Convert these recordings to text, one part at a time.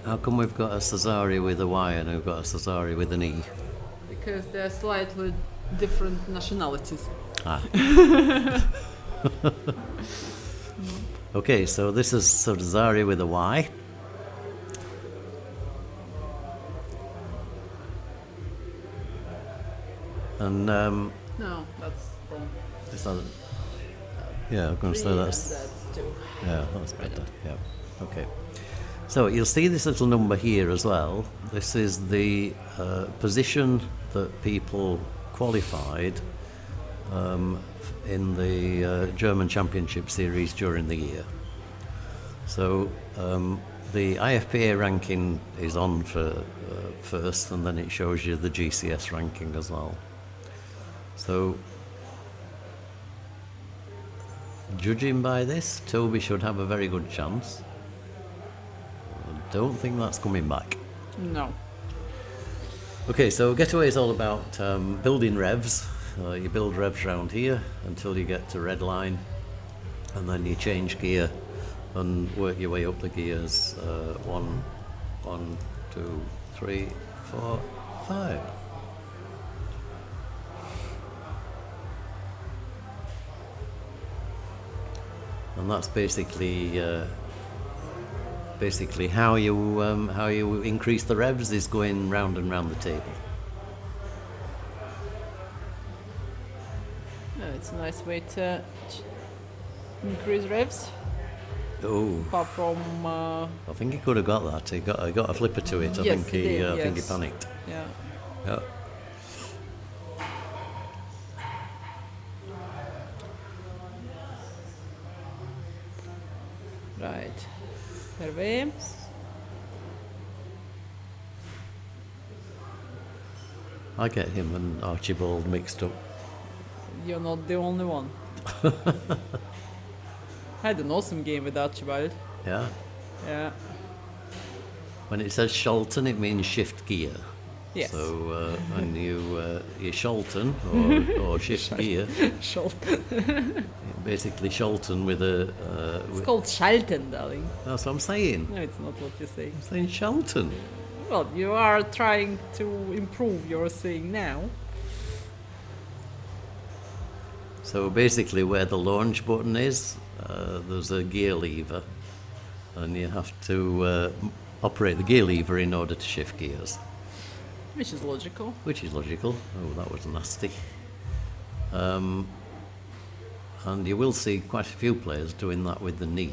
How come we've got a Cezary with a Y and we've got a Cezary with an E? Because they're slightly different nationalities. Ah. Okay, so this is Cezary with a Y. And No, that's wrong. is that, yeah, I'm going to say that's 2. yeah, that's better. Yeah, okay. So you'll see this little number here as well. This is the position that people qualified in the German Championship Series during the year. So the IFPA ranking is on for first, and then it shows you the GCS ranking as well. So judging by this, Toby should have a very good chance. I don't think that's coming back. No. Okay, so GetAway is all about building revs. You build revs around here until you get to red line, and then you change gear and work your way up the gears. 1, 2, 3, 4, 5. And that's basically how you increase the revs is going round and round the table. It's a nice way to increase revs. Oh, Apart from I think he could have got that. He got a flipper to it. I Yes, think he did, I think he yes. panicked. yeah. Yeah. Right. Hervé. I get him and Archibald mixed up. You're not the only one. Had an awesome game with Archibald. Yeah. Yeah. When it says Sholton, it means shift gear. Yes. So when you Sholton or shift gear, Schalt. basically Sholton with a. It's called Schalten, darling. That's what I'm saying. No, it's not what you're saying. I'm saying Sholton. Well, you are trying to improve your saying now. So basically, where the launch button is, there's a gear lever, and you have to operate the gear lever in order to shift gears. Which is logical. Which is logical. Oh, that was nasty. And you will see quite a few players doing that with the knee.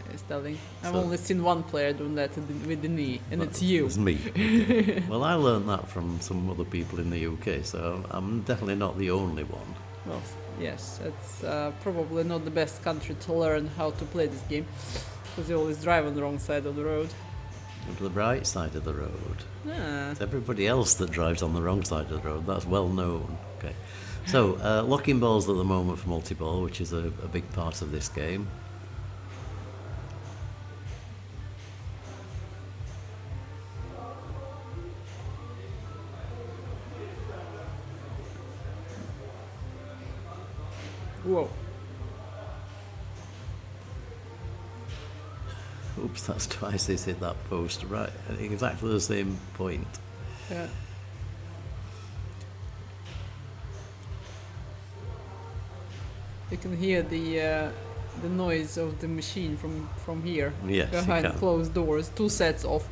Yes, darling. I've So- only seen one player doing that with the knee, and it's you. It's me. Okay. Well, I learned that from some other people in the UK, so I'm definitely not the only one. Well, yes, it's probably not the best country to learn how to play this game, because you always drive on the wrong side of the road. To the right side of the road. Ah, It's everybody else that drives on the wrong side of the road. That's well known. Okay. So, locking balls at the moment for multi-ball, which is a big part of this game. whoa. Oops, that's twice he's hit that post. Right, at exactly the same point. Yeah. You can hear the noise of the machine from here, Yes, you behind can. closed doors. 2 sets off.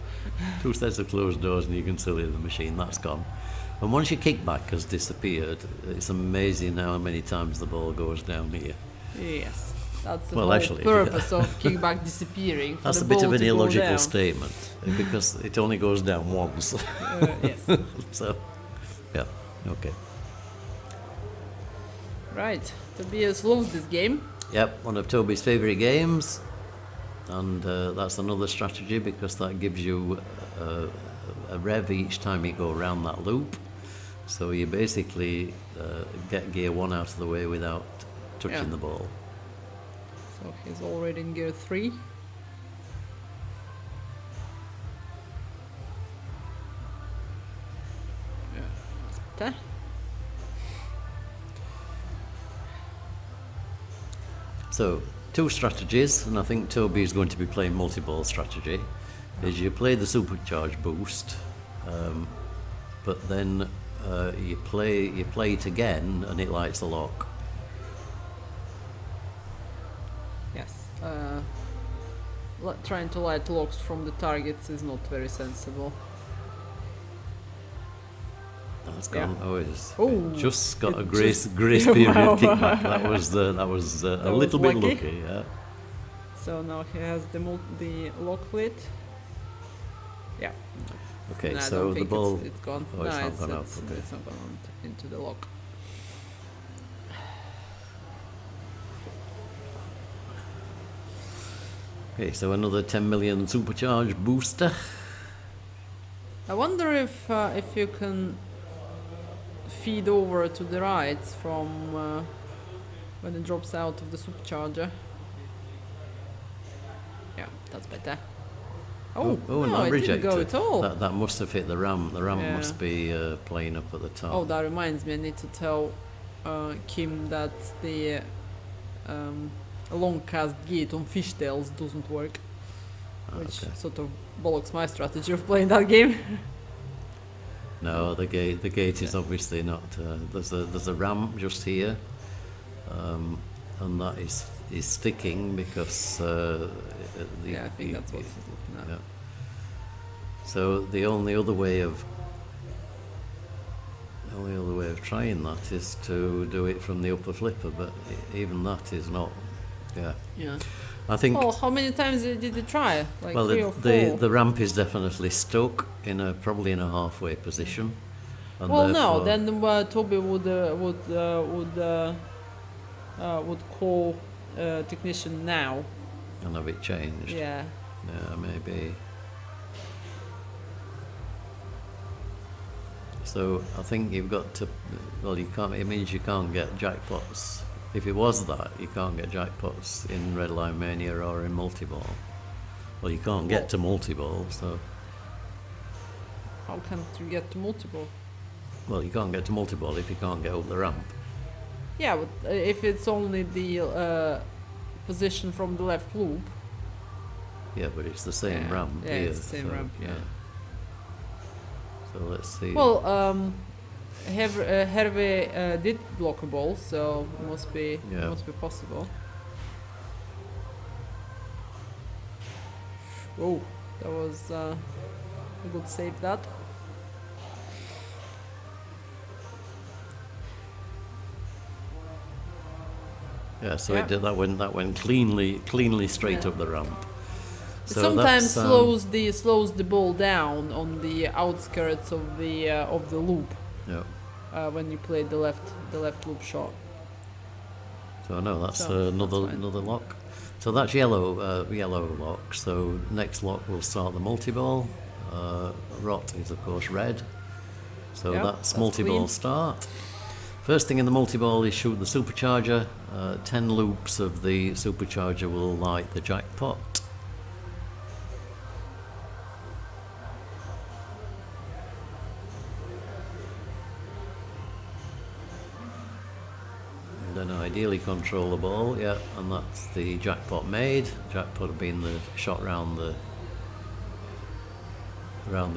2 sets of closed doors and you can still hear the machine. That's gone. And once your kickback has disappeared, it's amazing how many times the ball goes down here. Yes, that's the Well, whole actually, purpose of kickback disappearing. For That's the a bit ball of an to go illogical down. statement because it only goes down once. Yes. So, yeah, okay. Right. Tobias loves this game. Yep, one of Toby's favourite games, and that's another strategy because that gives you a rev each time you go around that loop. So you basically get gear 1 out of the way without touching Yeah. the ball. So he's already in gear 3. Yeah, that's better. So 2 strategies, and I think Toby is going to be playing multi-ball strategy. is you play the supercharge boost, but then you play it again and it lights the lock. Yes. Trying to light locks from the targets is not very sensible. That's gone. Yeah. Oh, it's Oh, just got a it grace just- period Wow. kickback. That was a was little bit lucky. lucky. Yeah. So now he has the lock lit. Yeah. Okay, No, I so don't the think ball. it's gone. Oh, it's no, not gone out. it's, Okay. it's not gone into the lock. Okay, so another 10 million supercharge booster. I wonder if you can feed over to the right from when it drops out of the supercharger. Yeah, that's better. Oh, no, not it didn't go rejected. at all. That must have hit the ramp. The ramp Yeah. must be playing up at the top. Oh, that reminds me, I need to tell Kim that the long cast gate on fishtails doesn't work. Which Okay. sort of bollocks my strategy of playing that game. No, the gate is obviously not. There's a ramp just here, and that is sticking because. Yeah, I think that's what he's looking at. Yeah. So the only other way of trying that is to do it from the upper flipper, but even that is not. Yeah, Yeah. I think. Oh, how many times did you try? Like Well, 3 or 4? the ramp is definitely stuck probably in a halfway position. And Well, no. therefore- Then Toby would call technician now. and have it changed. Yeah. Yeah, maybe. So I think you've got to. Well, you can't. It means you can't get jackpots. If it was that, you can't get jackpots in Redline Mania or in multi-ball. Well, you can't get to multi-ball, so. How can't you get to multiple? Well, you can't get to multi-ball if you can't get up the ramp. Yeah, but if it's only the position from the left loop. Yeah, but it's the same Yeah. ramp Yeah, here. it's the same ramp, yeah. So let's see. Well, Hervé did block a ball, so must be possible. Oh, that was a good save. That. Yeah, so Yeah. it did that went cleanly straight Yeah. up the ramp. It So sometimes that's, slows the ball down on the outskirts of the loop Yeah. when you play the left loop shot. So no, that's So, another that's fine. lock. So that's yellow lock. So next lock will start the multi-ball. Rot is of course red. So Yeah, that's that's multi-ball clean. start. First thing in the multi-ball is shoot the supercharger. 10 loops of the supercharger will light the jackpot. And then ideally control the ball, yeah, and that's the jackpot made. Jackpot being the shot round the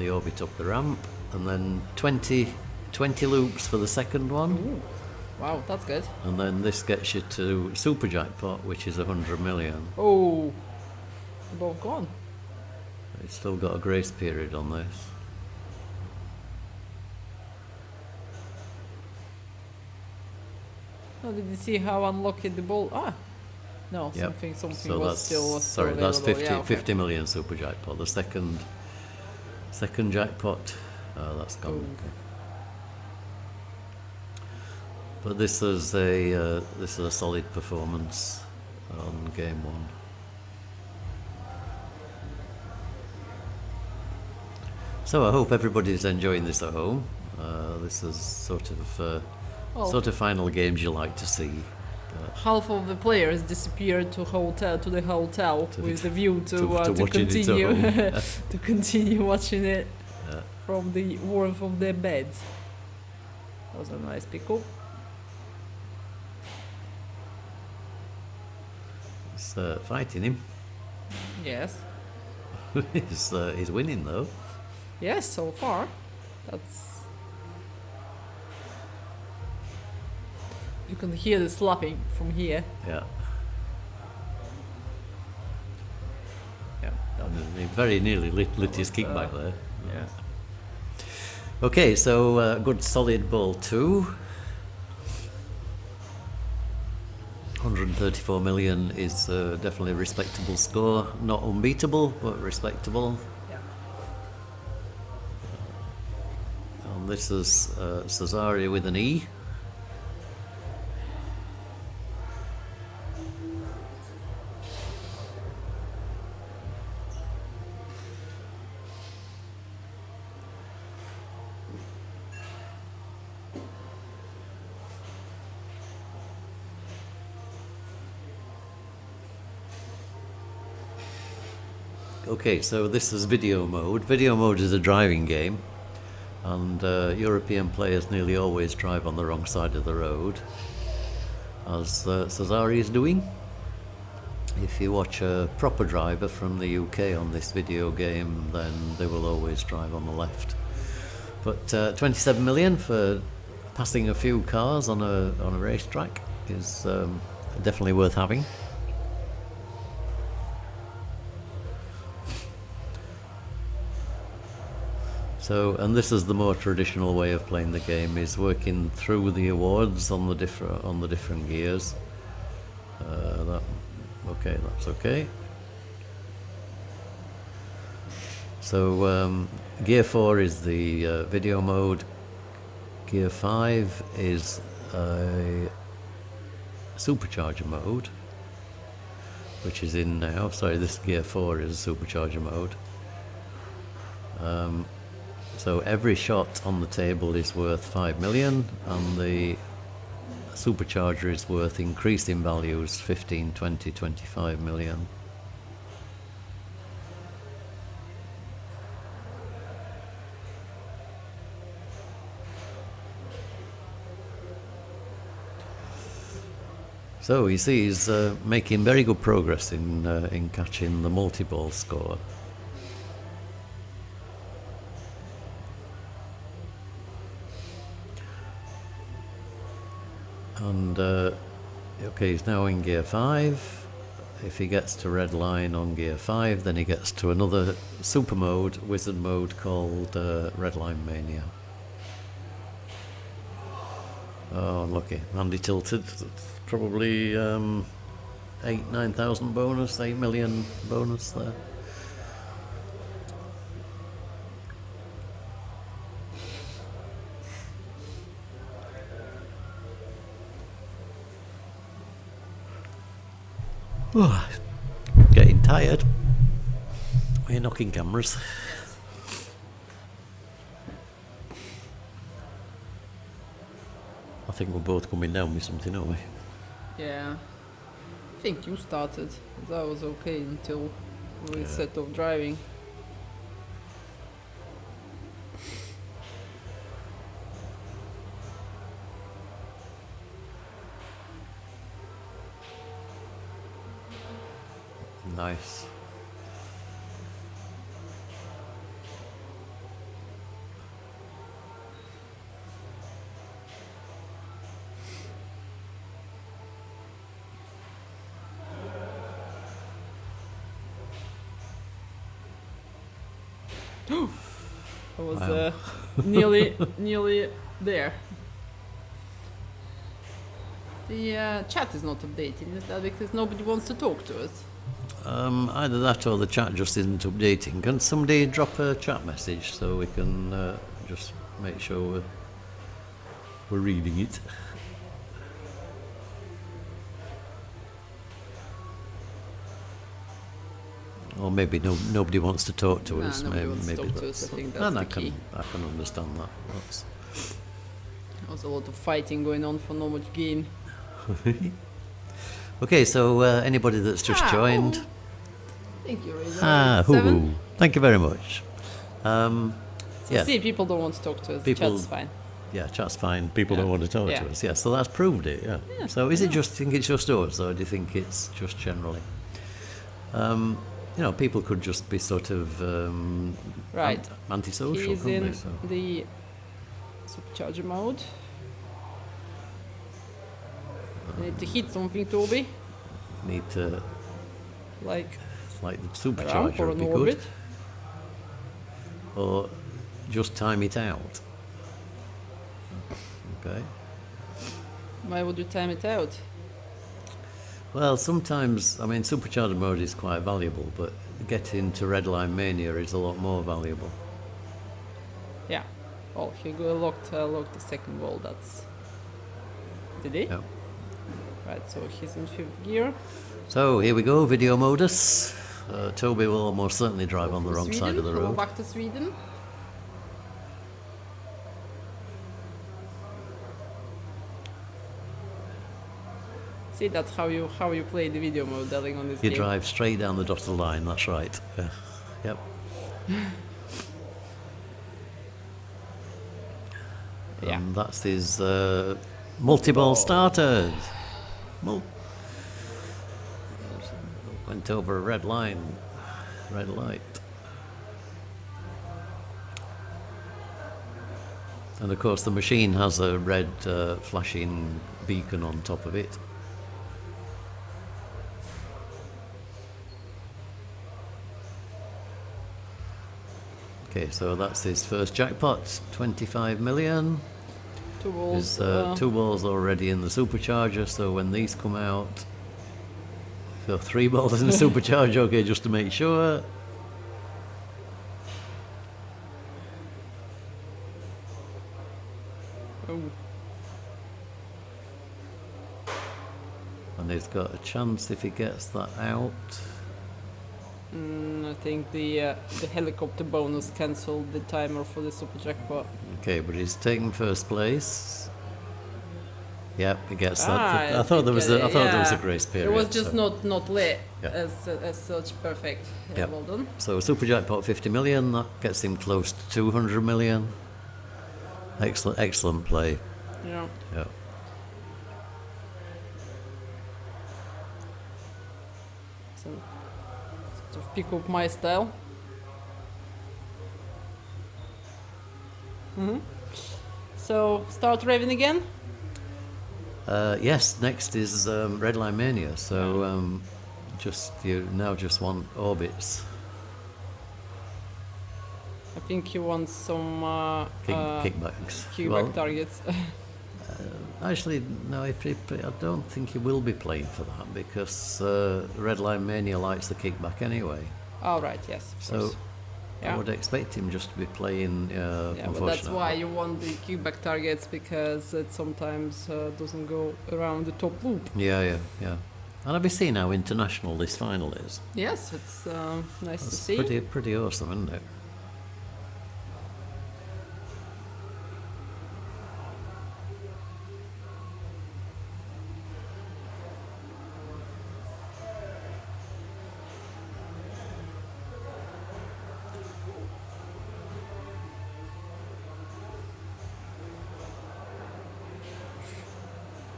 orbit up the ramp, and then 20 loops for the second one. Ooh. Wow, that's good. And then this gets you to super jackpot, which is 100 million. Oh, they're both gone. It's still got a grace period on this. Oh, did you see how unlucky the ball? Ah, no, Yep. something So was that's still sorry, that's available. 50, Yeah, okay. 50 million super jackpot. The second jackpot, that's gone. Ooh. Okay. But this is a solid performance on game one. So I hope everybody's enjoying this at home. This is sort of final games you like to see. Half of the players disappeared to the hotel with the view to watching it at continue home. to continue watching it Yeah. from the warmth of their beds. That was a nice pickle. It's fighting him. Yes. He's winning though. Yes, so far. That's... You can hear the slapping from here. Yeah. Yeah. And he very nearly lit his kickback there. Yeah. Okay, so good solid ball 2. 134 million is definitely a respectable score. Not unbeatable, but respectable. Yeah. And this is Cezary with an E. Okay, so this is video mode. Video mode is a driving game, and European players nearly always drive on the wrong side of the road, as Cezary is doing. If you watch a proper driver from the UK on this video game, then they will always drive on the left. But 27 million for passing a few cars on a racetrack is definitely worth having. So, and this is the more traditional way of playing the game, is working through the awards on the different gears. That's okay. So gear 4 is the video mode. Gear 5 is a supercharger mode, which is in now. Sorry, this gear 4 is supercharger mode. So every shot on the table is worth 5 million, and the supercharger is worth increasing values 15, 20, 25 million. So you see he's making very good progress in catching the multi-ball score. And okay, he's now in gear 5. If he gets to red line on gear 5, then he gets to another super mode, wizard mode, called Red Line Mania. Oh, unlucky. Andy tilted. Probably 9,000 bonus, 8 million bonus there. Oh, getting tired. We're knocking cameras. I think we're both coming down with something, aren't we? Yeah. I think you started. That was okay until we set off driving. Nice. I was nearly there. The chat is not updating, is that because nobody wants to talk to us? Either that or the chat just isn't updating. Can somebody drop a chat message so we can just make sure we're reading it? Or maybe nobody wants to talk to us. Nobody Maybe, wants to maybe talk to that's, us. I think that's and the I key. can understand that. There was a lot of fighting going on for not much gain. Okay, so anybody that's just joined. Thank you, Razor. Hoo-hoo. Thank you very much. See, people don't want to talk to us. Chat's fine. Yeah, chat's fine. People don't want to talk to us. Yeah, so that's proved it. Yeah. So is it just? Think it's just us, or do you think it's just generally? you know, people could just be sort of Right. antisocial, He's couldn't in they? So the supercharger mode. You need to hit something, Toby. need to, Like the a ramp supercharger or would an be orbit. good, or just time it out. Okay. Why would you time it out? Well, sometimes, I mean, supercharger mode is quite valuable, but getting to red line mania is a lot more valuable. Yeah. Oh, he locked the second wall. That's. Did he? Yeah. Right. So he's in fifth gear. So here we go, video modus. Toby will almost certainly drive on the wrong side of the Go road. back to Sweden. See, that's how you play the video modeling on this You game. drive straight down the dotted line, that's right. Yeah. Yep. Yeah. And that's his multi-ball starters. Went over a red line, red light. And of course the machine has a red flashing beacon on top of it. Okay, so that's his first jackpot, 25 million. Two balls. There's 2 balls already in the supercharger, so when these come out, so 3 balls in the supercharger, okay, just to make sure. Oh. And he's got a chance if he gets that out. I think the helicopter bonus cancelled the timer for the super jackpot. Okay, but he's taking first place. Yep, he gets Ah, that. I thought there was a yeah. grace period. It was just so. not lit Yeah. as such. Perfect. Yeah, Yep. well done. So super jackpot 50 million, that gets him close to 200 million. Excellent play. Yeah. Yeah. So, sort of pick up my style. So start revving again. Yes, next is Red Line Mania. So you now just want orbits. I think you want some Kickbacks. kickback targets. Actually, no, I don't think he will be playing for that because Red Line Mania likes the kickback anyway. All right. Yes. Of So course. I Yeah. would expect him just to be playing. Yeah, but that's unfortunately. why you want the kickback targets, because it sometimes doesn't go around the top loop. Yeah. And have you seen how international this final is? Yes, it's nice to It's see. pretty awesome, isn't it?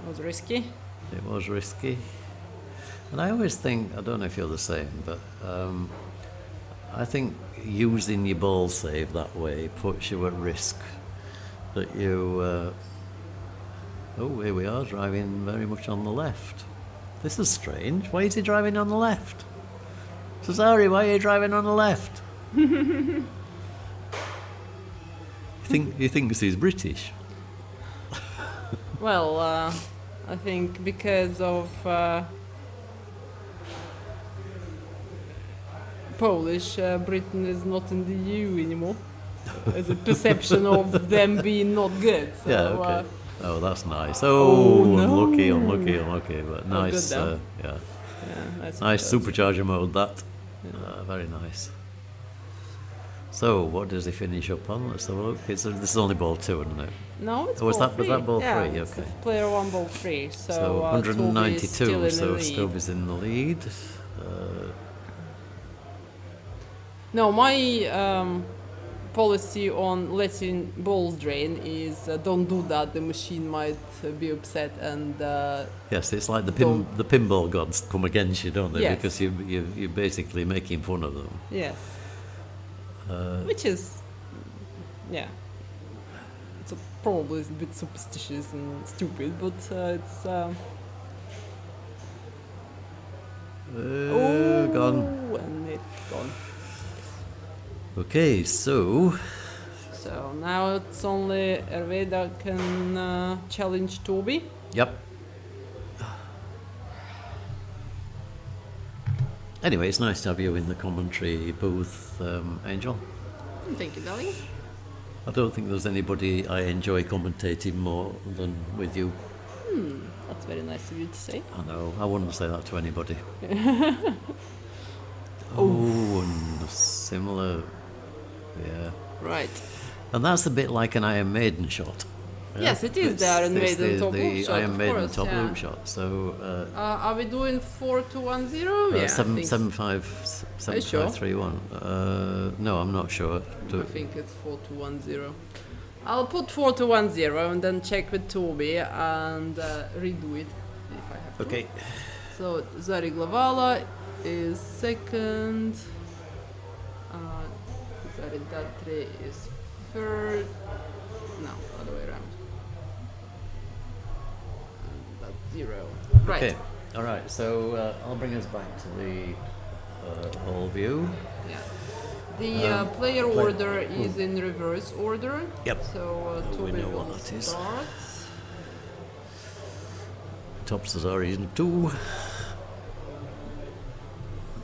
It was risky. It was risky. And I always think, I don't know if you're the same, but I think using your ball save that way puts you at risk. That you, oh, here we are, driving very much on the left. This is strange. Why is he driving on the left? Cezary, why are you driving on the left? He thinks he's British. Well, I think because of Polish, Britain is not in the EU anymore. There's a perception of them being not good. So, Yeah, okay. Oh, that's nice. Oh, no. Unlucky, but nice. good though. Yeah, yeah, nice supercharger mode. That very nice. So, what does he finish up on? Let's have a look. This is only ball 2, isn't it? No, it's Oh, was ball that- three. was that ball yeah, three? It's Okay. player 1, ball 3. So, So Toby is 192. still in So the lead. Toby's in the lead. No, my policy on letting balls drain is don't do that. The machine might be upset and Yes, it's like the Don't- pinball gods come against you, don't they? Yes. Because you're basically making fun of them. yes, which is yeah, it's probably a bit superstitious and stupid, but it's Gone. and it's gone. Okay, so So now it's only Hervé that can challenge Toby. yep. Anyway, it's nice to have you in the commentary booth, Angel. Thank you, darling. I don't think there's anybody I enjoy commentating more than with you. That's very nice of you to say. I know, I wouldn't say that to anybody. Oh, and similar, yeah. Right. And that's a bit like an Iron Maiden shot. Yes, it is the Iron Maiden top loop shot, Iron of Maiden course, top yeah. loop shot. So Are we doing 4-2-1-0? Yeah, I seven think, seven five Are you sure? 7-5-3-1. No, I'm not sure. I think it's 4-2-1-0. I'll put 4-2-1-0 and then check with Toby and redo it if I have to. Okay. So Cezary Glowala is second. Cesare Datri is third. No, other way around. And that's 0. Right. Okay. All right. So I'll bring us back to the whole view. Yeah. The player order is in reverse order. Yep. So We Toby know what will that is. start. Top Cezary is 2.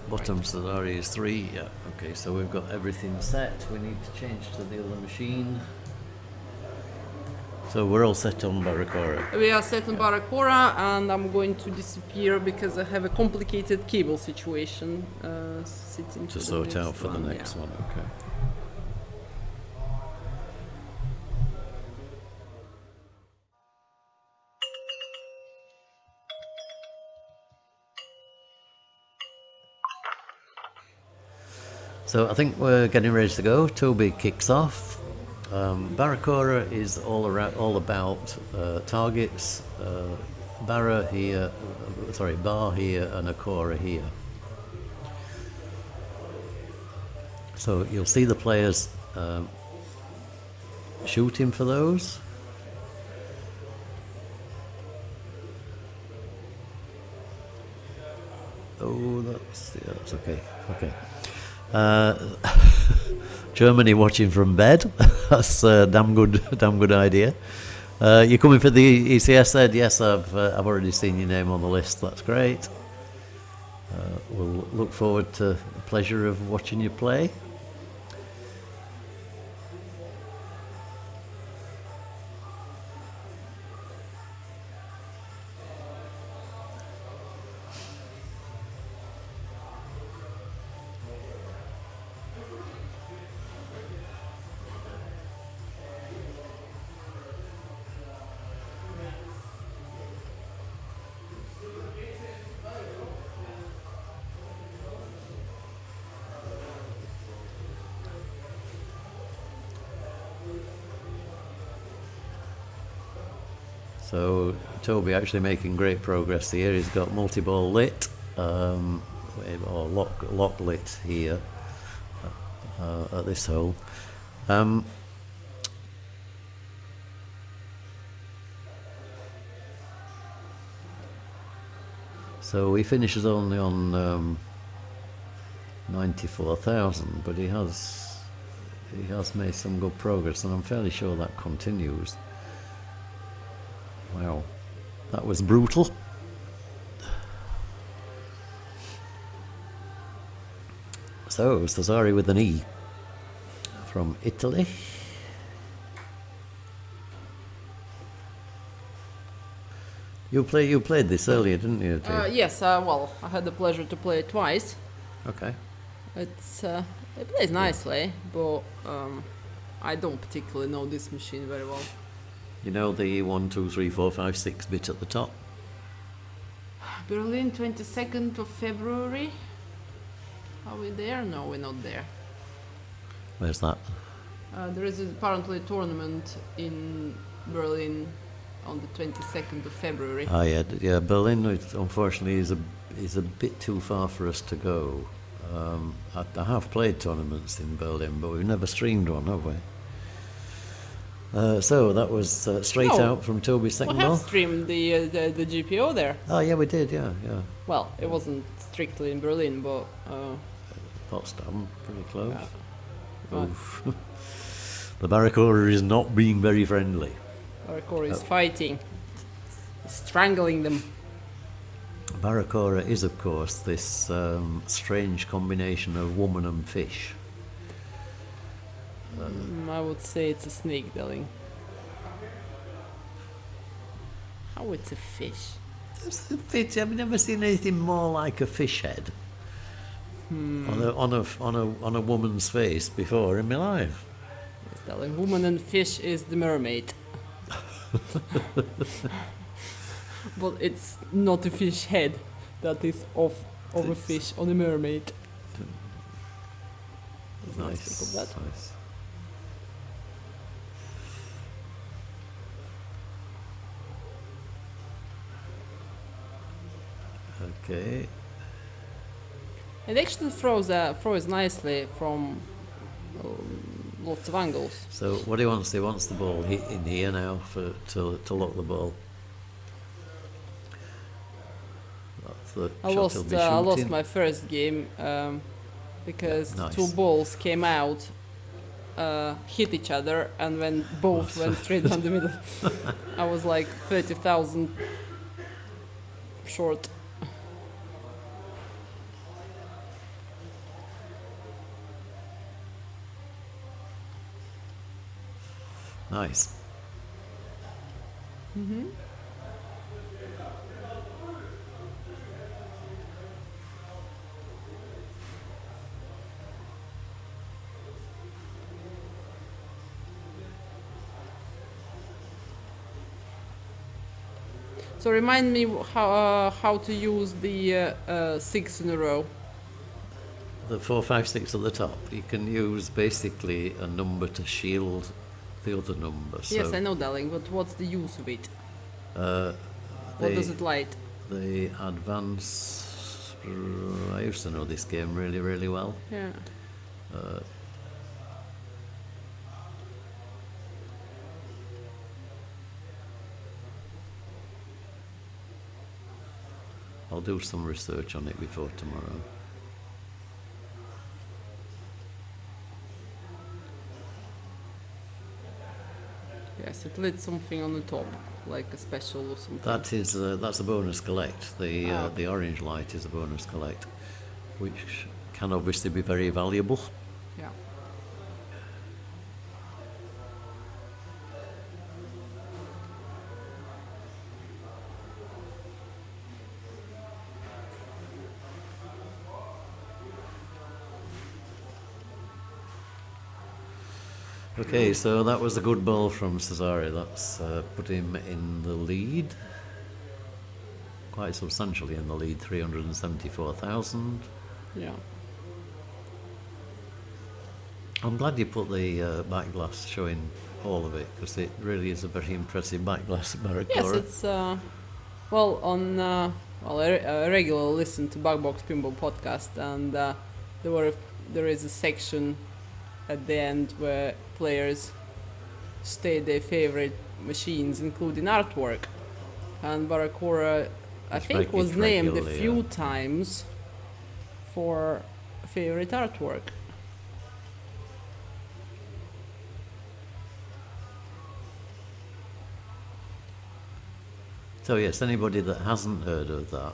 Bottom Cezary is 3. Yeah. Okay. So we've got everything set. We need to change to the other machine. So we're all set on Barracora. We are set on Barracora and I'm going to disappear because I have a complicated cable situation sitting To the sort next out for the one, next yeah. one. Okay. So I think we're getting ready to go. Toby kicks off. Barracora is all about targets. Bar here, and Acora here. So you'll see the players shooting for those. Oh, that's okay. Okay. Germany watching from bed. That's a damn good idea. You're coming for the ECS then? Yes, I've already seen your name on the list. That's great. We'll look forward to the pleasure of watching you play. So Toby actually making great progress here. He's got multi-ball lit, or lock lit here at this hole. So he finishes only on 94,000, but he has made some good progress, and I'm fairly sure that continues. Wow, that was brutal. So Cezary with an E from Italy. You played this earlier, didn't you, Dave? Yes, well, I had the pleasure to play it twice. Okay. It plays nicely, but I don't particularly know this machine very well. You know the 1, 2, 3, 4, 5, 6 bit at the top? Berlin, 22nd of February. Are we there? No, we're not there. Where's that? There is apparently a tournament in Berlin on the 22nd of February. Ah, yeah, Berlin, unfortunately, is a bit too far for us to go. I have played tournaments in Berlin, but we've never streamed one, have we? So that was straight No. out from Toby's second We have ball. streamed the GPO there. Oh, yeah, we did, yeah. Well, it wasn't strictly in Berlin, but Potsdam, pretty close. Right. Oof. The Barracora is not being very friendly. Barracora is fighting, strangling them. Barracora is, of course, this strange combination of woman and fish. I would say it's a snake, darling. How it's a fish? It's a fish. I've never seen anything more like a fish head on a woman's face before in my life. Yes, darling. Woman and fish is the mermaid. But it's not a fish head that is of a fish on a mermaid. Nice. Think of that. Nice. Okay. It actually throws nicely from lots of angles. So what he wants the ball in here now to lock the ball. That's the I shot he'll be lost shooting. my first game because Nice. two balls came out, hit each other, and when both went straight down the middle, I was like 30,000 short. Nice. So remind me how to use the 6 in a row. The 4, 5, 6 at the top. You can use basically a number to shield the other number. Yes, So, I know, darling, but what's the use of it? What the- does it light? The advance. I used to know this game really, really well. Yeah. I'll do some research on it before tomorrow. Yes, it lit something on the top, like a special or something. That's a bonus collect. The orange light is a bonus collect, which can obviously be very valuable. Yeah. Okay, so that was a good ball from Cesare. That's put him in the lead, quite substantially in the lead, 374,000. Yeah. I'm glad you put the back glass showing all of it, because it really is a very impressive back glass at Barracora. Yes, it's I regularly listen to Bugbox Pinball podcast, and there is a section at the end where players state their favorite machines, including artwork, and Barracora, I think, was named a regularly, few yeah. times for favorite artwork. So yes, anybody that hasn't heard of that,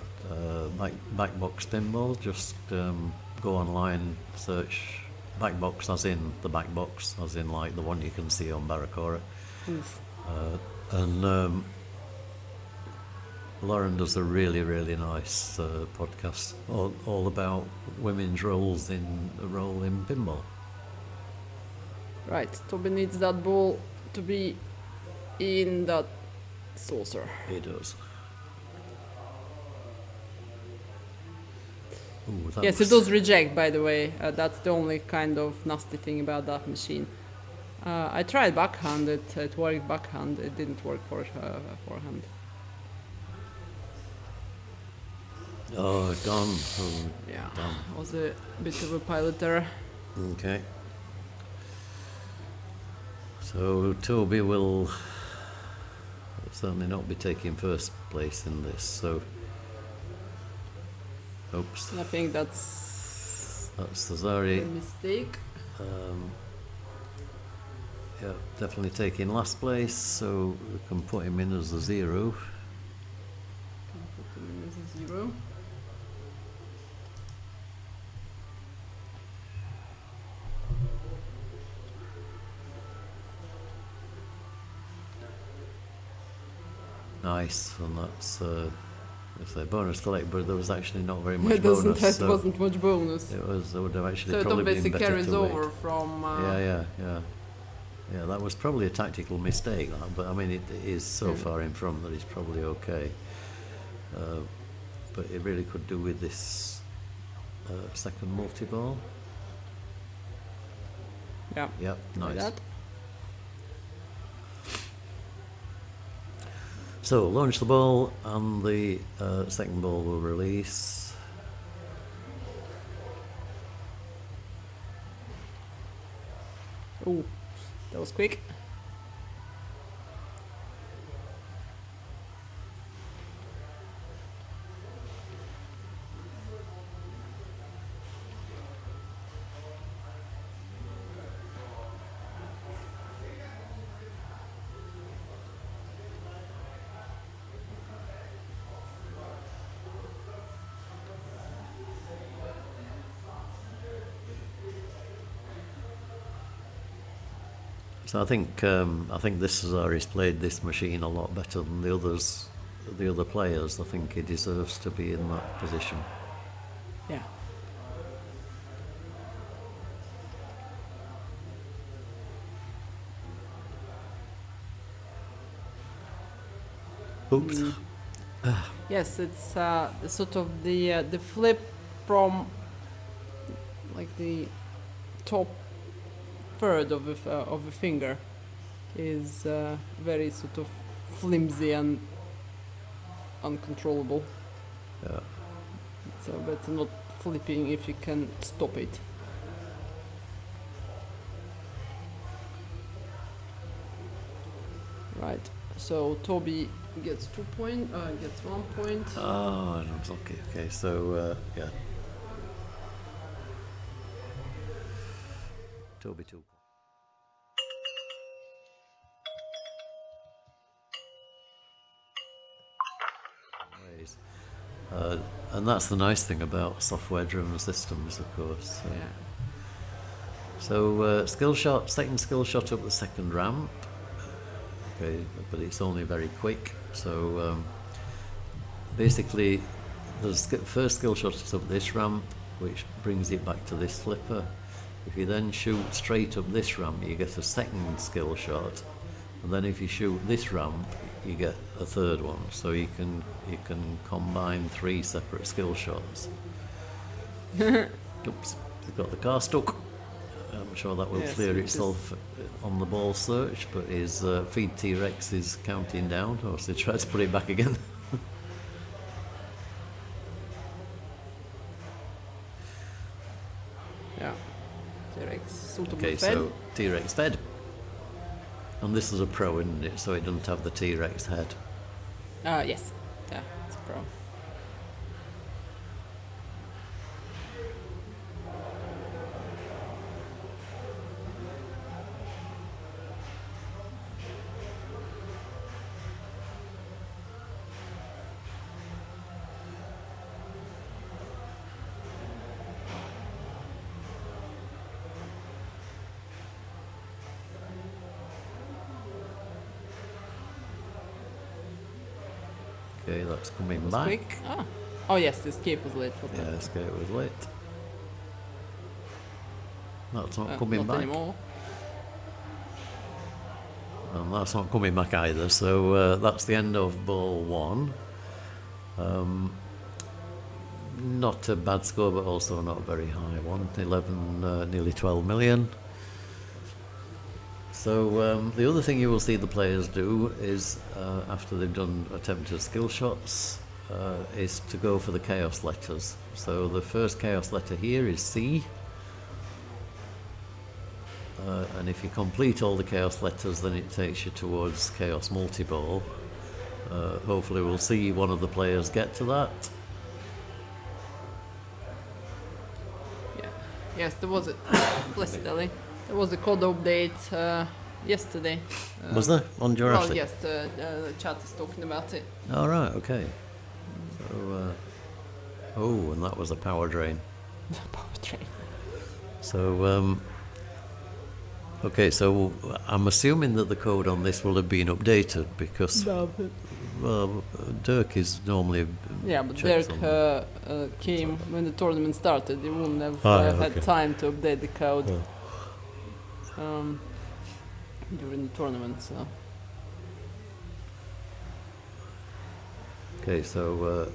Backbox Pinball, just go online, search Backbox as in the back box, as in like the one you can see on Barracora. Oof. And Lauren does a really, really nice podcast all about women's roles in pinball. Right, Toby needs that ball to be in that saucer. He does. Ooh, that Yes, looks- it does reject, by the way. That's the only kind of nasty thing about that machine. I tried backhand. It worked backhand. It didn't work for forehand. Oh, gone. Oh, Yeah, damn. was a bit of a pilot error. Okay. So Toby will certainly not be taking first place in this. So, oops, I think that's that's a Cezary. mistake. Yeah, definitely taking last place. So we can put him in as a 0. Can put him in as a 0. Nice, and that's it's a bonus collect, but there was actually not very much It doesn't. bonus. It wasn't much bonus. It was. There would have actually So it probably been obviously better carries to wait. over from. Yeah, that was probably a tactical mistake, that, but I mean, it is so far in front that he's probably okay. But it really could do with this second multi-ball. Yeah. Yep, Like nice. that. So, launch the ball, and the second ball will release. Oh, that was quick. So I think this Cesare's played this machine a lot better than the other players. I think he deserves to be in that position. Yeah. Oops. Yes, it's the sort of the flip from like the top third of a finger is very sort of flimsy and uncontrollable. Yeah. So better not flipping if you can stop it. Right. So Toby gets 2 points. Gets 1 point. Oh, okay. So yeah. Toby 2. And that's the nice thing about software-driven systems, of course. Yeah. So skill shot, second skill shot up the second ramp. Okay, but it's only very quick. So basically, the first skill shot is up this ramp, which brings it back to this flipper. If you then shoot straight up this ramp, you get a second skill shot, and then if you shoot this ramp, you get a third one. So you can combine 3 separate skill shots. Oops, we've got the car stuck. I'm sure that will clear itself on the ball search, but his feed T-Rex is counting down, or so he tries to put it back again. Yeah. T-Rex suitable Okay, fed. so T-Rex fed. And this is a Pro, isn't it? So it doesn't have the T-Rex head. Yes. Yeah, it's a Pro. Okay, that's coming Was back. quick. Oh yes, the escape was late. Yeah, escape was lit. That's not coming not back. anymore. And that's not coming back either. So that's the end of ball 1. Not a bad score, but also not a very high one. 11, nearly 12 million. So the other thing you will see the players do is, after they've done attempted skill shots, is to go for the chaos letters. So the first chaos letter here is C. And if you complete all the chaos letters, then it takes you towards chaos multi-ball. Hopefully we'll see one of the players get to that. Yeah. Yes, there was a blessed Ellie. There was a code update yesterday. Was there? On Jurrasic? Well, yes, the chat is talking about it. All right, okay. So, oh, and that was a power drain. Power train. So, okay, so I'm assuming that the code on this will have been updated because, well, Dirk is normally. Yeah, but checks Dirk on came when the tournament started. He wouldn't have had okay. time to update the code Oh. during the tournament. So. Okay, so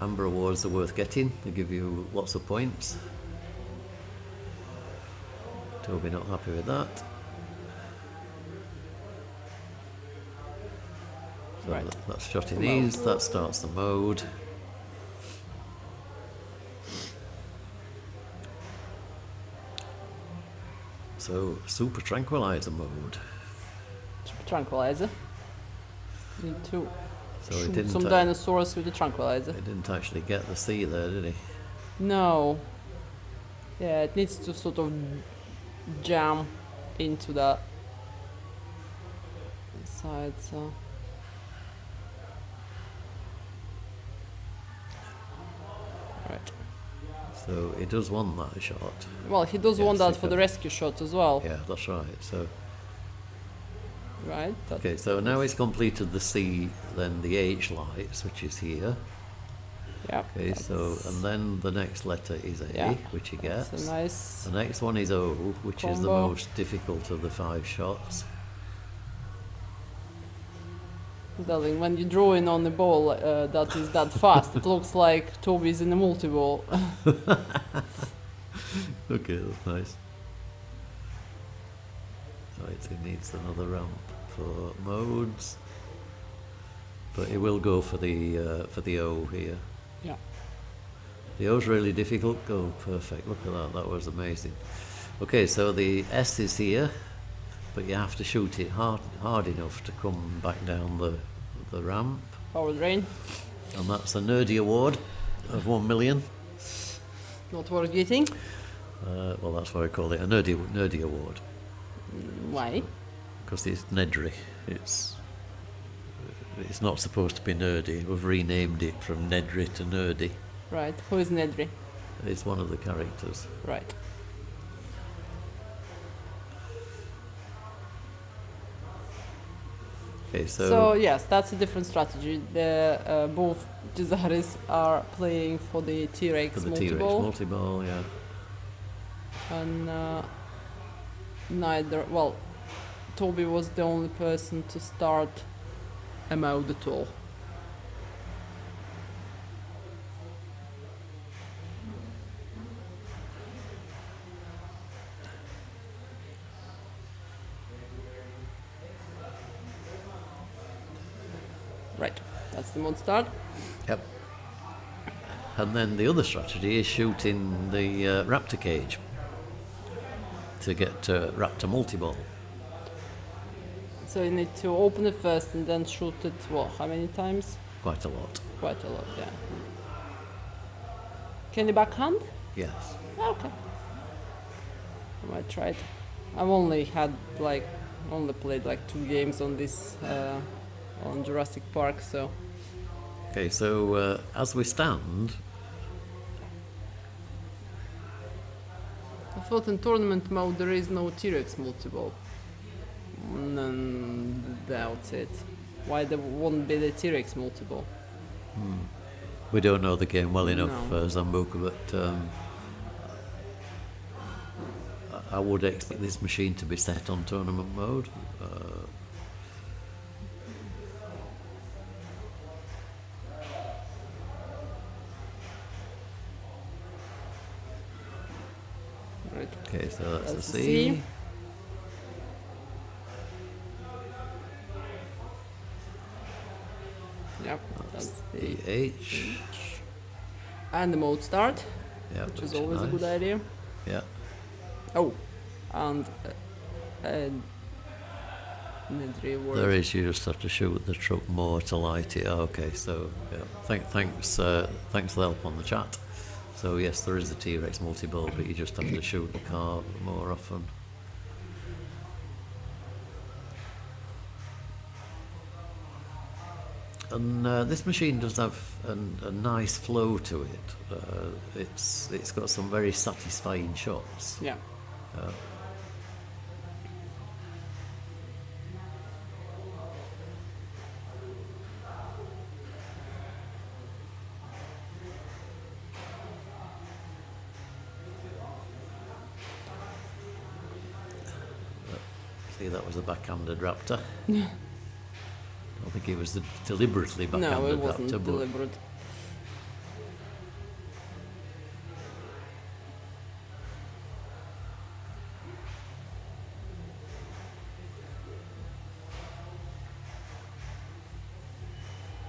Amber Awards are worth getting. They give you lots of points. Toby not happy with that. So Right. that's shotting these. That starts the mode. So super tranquilizer mode. Tranquilizer. Need to So it shoot didn't. some dinosaurs with the tranquilizer. It didn't actually get the C there, did he? No. Yeah, it needs to sort of jam into that side. So. Right. So he does want that shot. Well, he does Yes, want that he for the does. rescue shot as well. Yeah, that's right. So Right. okay, so now he's completed the C, then the H lights, which is here. Yeah. Okay, so and then the next letter is A, Yeah, which he It's gets. a nice. The next one is O, which is the combo. most difficult of the 5 shots. Darling, when you draw in on the ball that is that fast, it looks like Toby's in a multi-ball. Okay, that's nice. Right, he needs another ramp for modes, but he will go for the O here. Yeah. The O's really difficult. Oh, perfect! Look at that. That was amazing. Okay, so the S is here, but you have to shoot it hard enough to come back down the ramp, Power drain. and that's a nerdy award of 1 million. Not worth getting. Well, that's why I call it a nerdy award, Why? because it's nedry. It's not supposed to be nerdy. We've renamed it from nedry to nerdy. Right. Who is Nedry? It's one of the characters. Right. Okay, So yes, that's a different strategy. The both Cezares are playing for the T-Rex for the T-Rex multi-ball, multi-ball, yeah. and neither. Well, Toby was the only person to start a mode at all. Right, that's the mode start. Yep. And then the other strategy is shooting the raptor cage to get raptor multi-ball. So you need to open it first and then shoot it, what, how many times? Quite a lot. Quite a lot, yeah. Can you backhand? Yes. Okay. I might try it. I've only played like 2 games on this, on Jurrasic Park, so... Okay, so as we stand, I thought in tournament mode there is no T-Rex multi-ball. Doubts it. Why there won't be the T-Rex multi-ball? we don't know the game well enough, No. Zambuca, but I would expect this machine to be set on tournament mode. Right. Okay, so that's the That's the C. C. H. And the mode start, Yeah, which is always a good nice. idea. Yeah. Oh, and Nedry word. There is, you just have to shoot the truck more to light it. Okay, so yeah. Thanks for the help on the chat. So yes, there is a T-Rex multi-ball, but you just have to shoot the car more often. And this machine does have a nice flow to it. It's got some very satisfying shots. Yeah. See, that was a backhanded raptor. I don't think it was deliberately backhanded No, it wasn't raptor, deliberate.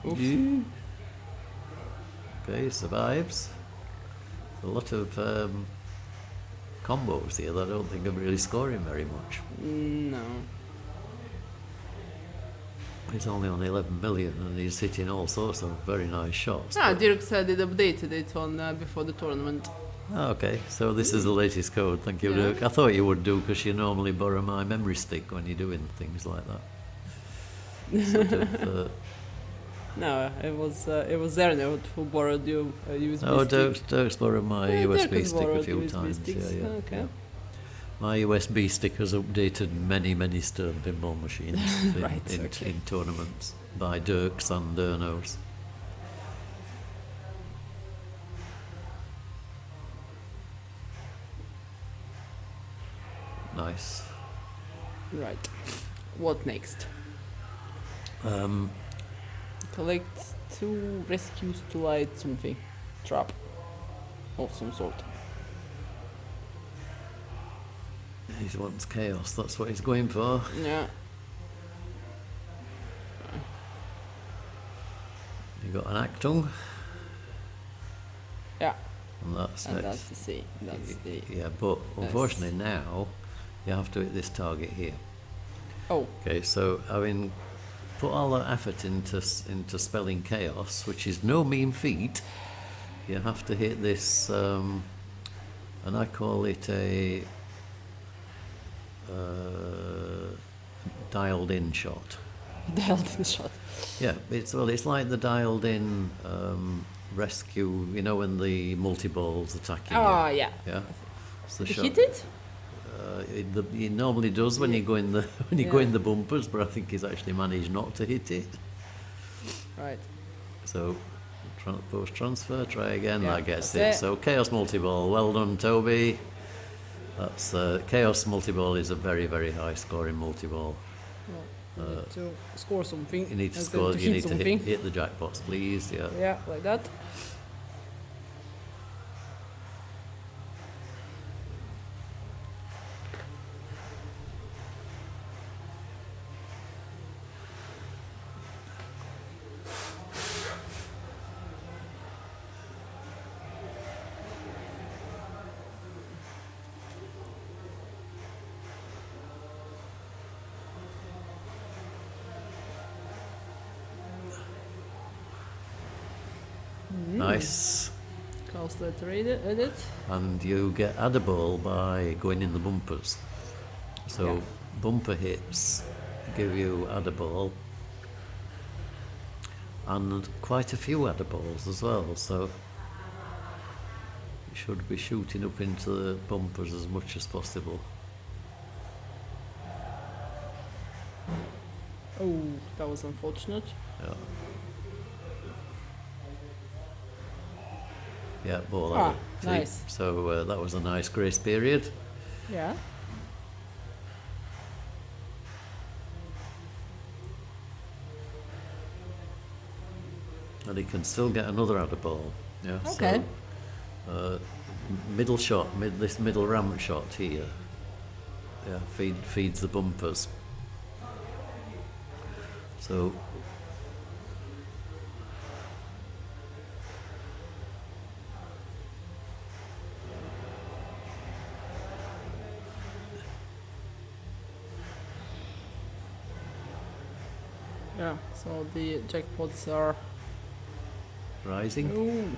Oops. Yeah. Okay, survives. A lot of combos here that I don't think I'm really scoring very much. No. He's only on 11 million and he's hitting all sorts of very nice shots. Dirk said it updated it on before the tournament. Okay, so this is the latest code. Thank you, Yeah. Dirk. I thought you would do because you normally borrow my memory stick when you're doing things like that. Sort of, No, it was Zernot who borrowed you a USB oh, stick. Dirk's borrowed my Yeah, Dirk USB has stick a borrowed few USB times. sticks. Yeah. Okay. My USB stick has updated many Stern pinball machines Right, okay. in tournaments by Dirks and Dernos. Nice. Right. What next? Um, Collect 2 rescues to light something. Trap. Of some sort. he wants chaos. That's what he's going for. Yeah. You got an Actung. Yeah. And that's And next. that's the C. That's the. Yeah, but unfortunately now you have to hit this target here. Oh. Okay, so having put all that effort into spelling chaos, which is no mean feat, you have to hit this, and I call it a dialed in shot. Dialed in shot. Yeah, it's like the dialed in rescue. You know when the multi ball's attacking Oh, you. yeah. Yeah. It's the You shot. hit it? It normally does when you go in the go in the bumpers, but I think he's actually managed not to hit it. Right. So post transfer, try again. Yeah, That gets that's it. it. So chaos multi ball. Well done, Toby. That's chaos multi ball is a very high scoring multi ball. You need to score something. You need to instead score. of You need to something. hit the jackpots, please. Yeah. Yeah, like that. Nice. Cast letter edit. And you get addable by going in the bumpers. So Yeah. bumper hits give you addable, and quite a few addables as well. So you should be shooting up into the bumpers as much as possible. Oh, that was unfortunate. Yeah. Yeah, ball Ah, out. See? nice. So that was a nice grace period. Yeah. And he can still get another out of ball. Yeah. Okay. So, middle shot, this middle ramp shot here. Yeah, feeds the bumpers. So Yeah, so the jackpots are rising. Ooh.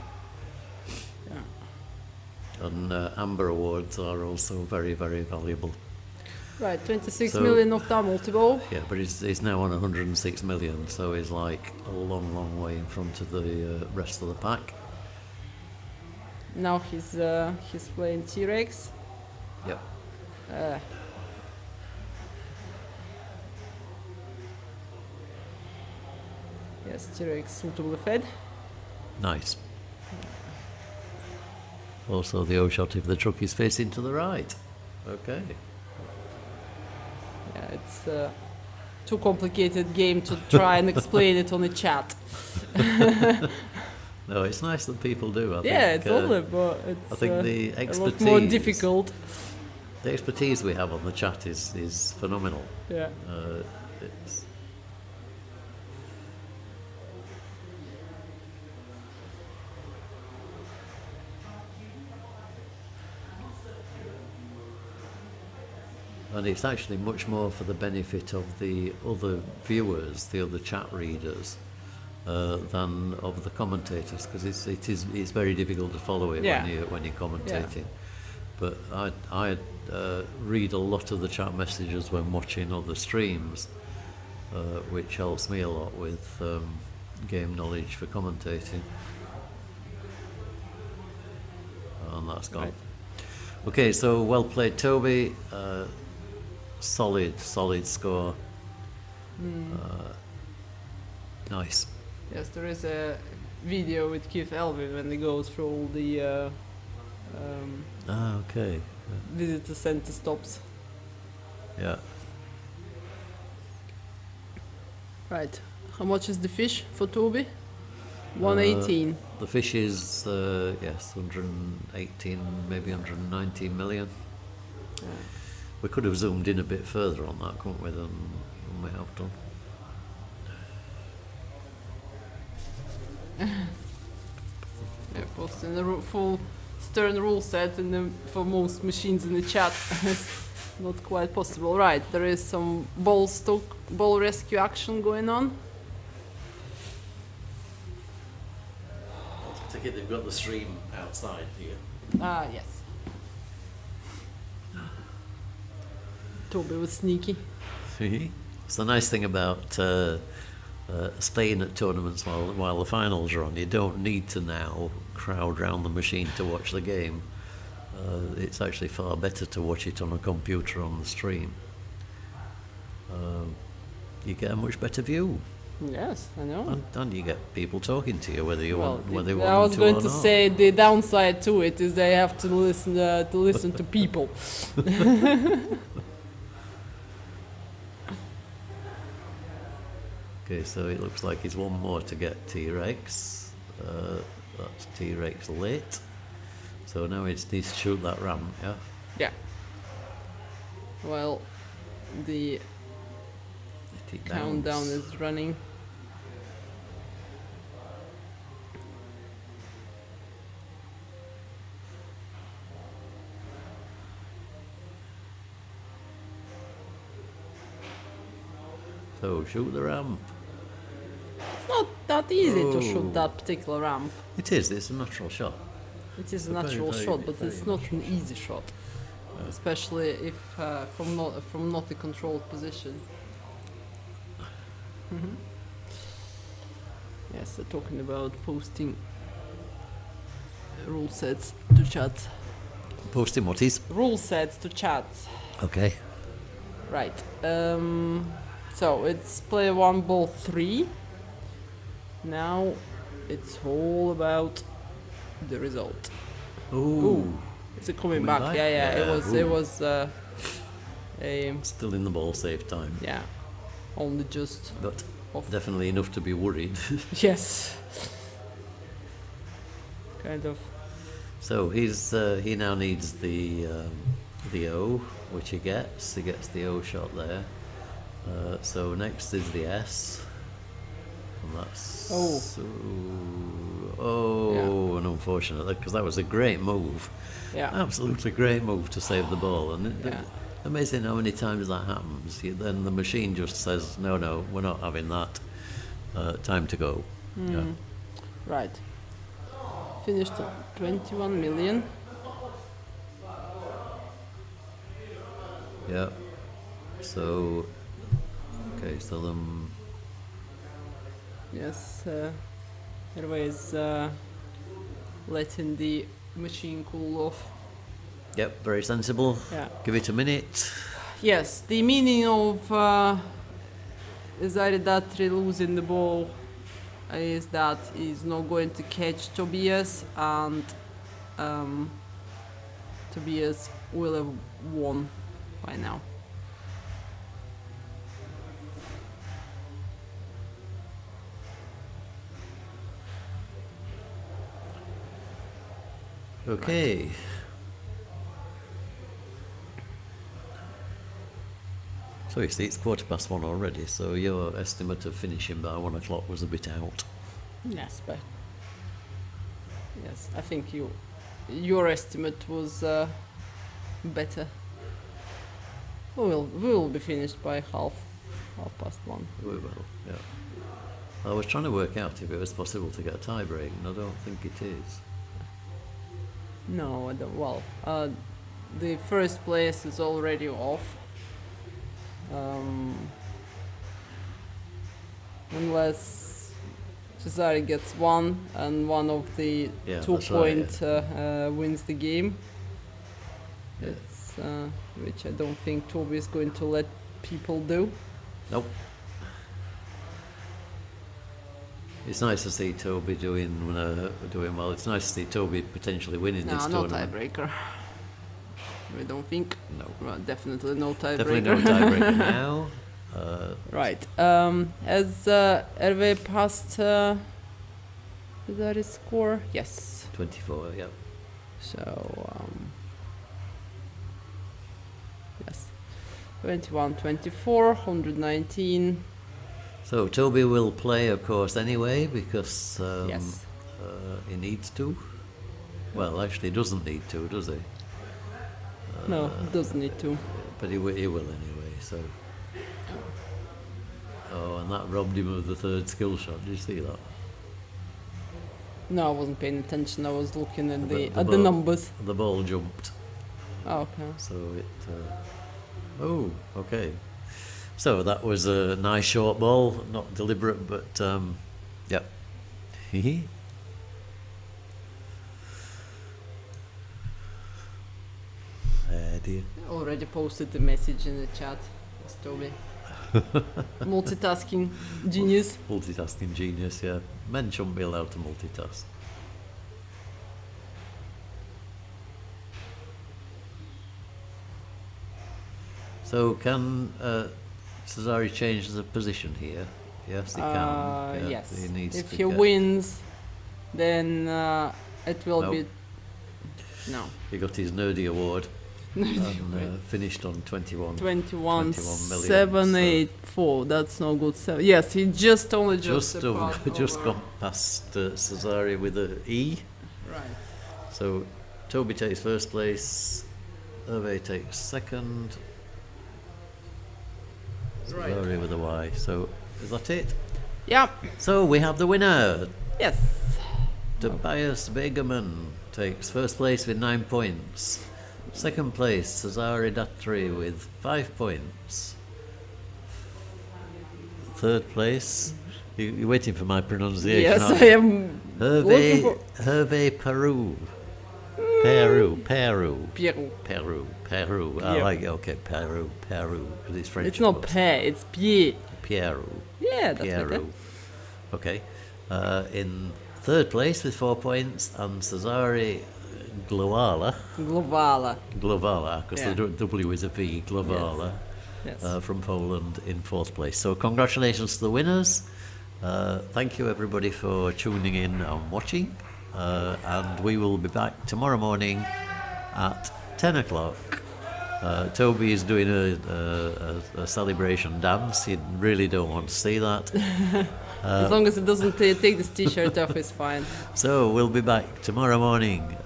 Yeah. And Amber Awards are also very, very valuable. Right, 26 So- million of that multiple. Yeah, but he's now on 106 million, so he's like a long, long way in front of the rest of the pack. Now he's playing T-Rex. Yep. Yes, T-Rex suitably fed. Nice. Also the O-shot if the truck is facing to the right. Okay. Yeah, it's too complicated game to try and explain it on a chat. No, it's nice that people do. I Yeah, think, it's lovely, but it's I think the a lot more expertise, difficult. the expertise we have on the chat is phenomenal. Yeah. It's and it's actually much more for the benefit of the other viewers, the other chat readers, than of the commentators, because it's very difficult to follow it Yeah. when you're commentating. But I read a lot of the chat messages when watching other streams, which helps me a lot with game knowledge for commentating. And that's gone. Right. Okay, so well played, Toby. Solid score. Nice. Yes, there is a video with Keith Elvin when he goes through all the Okay. visitor center stops. Yeah. Right. How much is the fish for Toby? 118. The fish is, yes, 118, maybe 119 million. Yeah. We could have zoomed in a bit further on that, couldn't we, than we have done. Yeah, posting the full Stern rule set for most machines in the chat is not quite possible. Right, there is some ball rescue action going on. I take it they've got the stream outside here. Ah, yes. Toby was sneaky. It's the nice thing about staying at tournaments while the finals are on. You don't need to now crowd round the machine to watch the game. It's actually far better to watch it on a computer on the stream. You get a much better view, Yes, I know. and you get people talking to you whether you Well, want whether you I want was them to going or to not. say the downside to it is they have to listen to people. Okay, so it looks like it's one more to get T-Rex. That's T-Rex lit. So now it needs to shoot that ramp, yeah? Yeah. Well, the It countdown downs. is running. So shoot the ramp. It's not that easy to Oh. shoot that particular ramp. It is, it's a natural shot. It is a Very, natural very, shot, but very it's not an easy shot, especially if from not a controlled position. Yes, they're talking about posting rule sets to chat. Posting what is. Rule sets to chat. Okay. Right. So it's player 1, ball 3. Now it's all about the result. Ooh. Is it coming Coming back? back? Yeah. Yeah, It ooh. was a Still in the ball safe time. yeah, only just But off. definitely enough to be worried. Yes. Kind of. So he now needs the O, which he gets. He gets the O shot there. So next is the S. And that's and unfortunately, because that was a great move, Yeah. absolutely great move to save the ball. And Yeah. amazing how many times that happens. Then the machine just says, no, we're not having that. time to go. Yeah. Right. Finished at 21 million. Yeah. So, okay, so them. Yes, Hervé is letting the machine cool off. Yep, very sensible. Yeah. Give it a minute. Yes, the meaning of Cesare Datri losing the ball is that he's not going to catch Tobias, and Tobias will have won by now. Okay. Right. So you see, it's 1:15 already, so your estimate of finishing by 1 o'clock was a bit out. Yes, but yes, I think your estimate was better. We will be finished by half past 1. We will, yeah. I was trying to work out if it was possible to get a tie break, and I don't think it is. No, I don't. Well, the first place is already off. Unless Cezary gets 1 and one of the 2 point wins the game. Yeah. It's which I don't think Toby is going to let people do. Nope. It's nice to see Toby doing well. It's nice to see Toby potentially winning this tournament. No tiebreaker. I don't think. No. Well, definitely no tiebreaker. Definitely no tiebreaker now. Right. Has Hervé passed Cesary's score? Yes. 24, yeah. So, yes. 21-24, 119. So Toby will play, of course, anyway, because yes. He needs to. Well, actually, he doesn't need to, does he? No, he doesn't need to. But he will anyway, so. Oh, and that robbed him of the third skill shot. Did you see that? No, I wasn't paying attention. I was looking at the numbers. The ball jumped. Oh, okay. So it. Oh, okay. So that was a nice short ball, not deliberate, but yep. Dear. Already posted the message in the chat. That's Toby. Multitasking genius. Multitasking genius, yeah. Men shouldn't be allowed to multitask. So can Cezary change the position here? Yes, he can. Yeah, yes. He needs if to he wins, then it will be... No. He got his nerdy award. And finished on 21 million. 784. That's no good. Yes, he just got past Cezary with an E. Right. So Toby takes first place. Hervé takes second. Cezary with a Y. So is that it? Yeah. So we have the winner. Yes. Tobias Wagemann takes first place with 9 points. Second place, Cesare Datri with 5 points. Third place, you're waiting for my pronunciation. Yes, I am. Hervé Pierru. Pierru. I like it. Okay, Pierru, because it's French. It's not Pierre, it's Pierre. Pierru. Yeah, that's better. Okay. In third place with 4 points, and Cezary Glowala, because the W is a V, Glowala, yes. From Poland in fourth place. So congratulations to the winners. Thank you everybody for tuning in and watching. And we will be back tomorrow morning at 10 o'clock. Toby is doing a celebration dance. You really don't want to see that. As long as it doesn't take this t-shirt off, it's fine. So we'll be back tomorrow morning,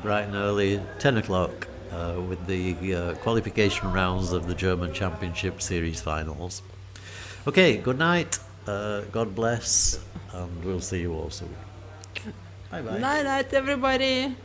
bright and early, 10 o'clock, with the qualification rounds of the German Championship Series finals. Okay, good night, God bless, and we'll see you all soon. Bye bye. Night night, everybody.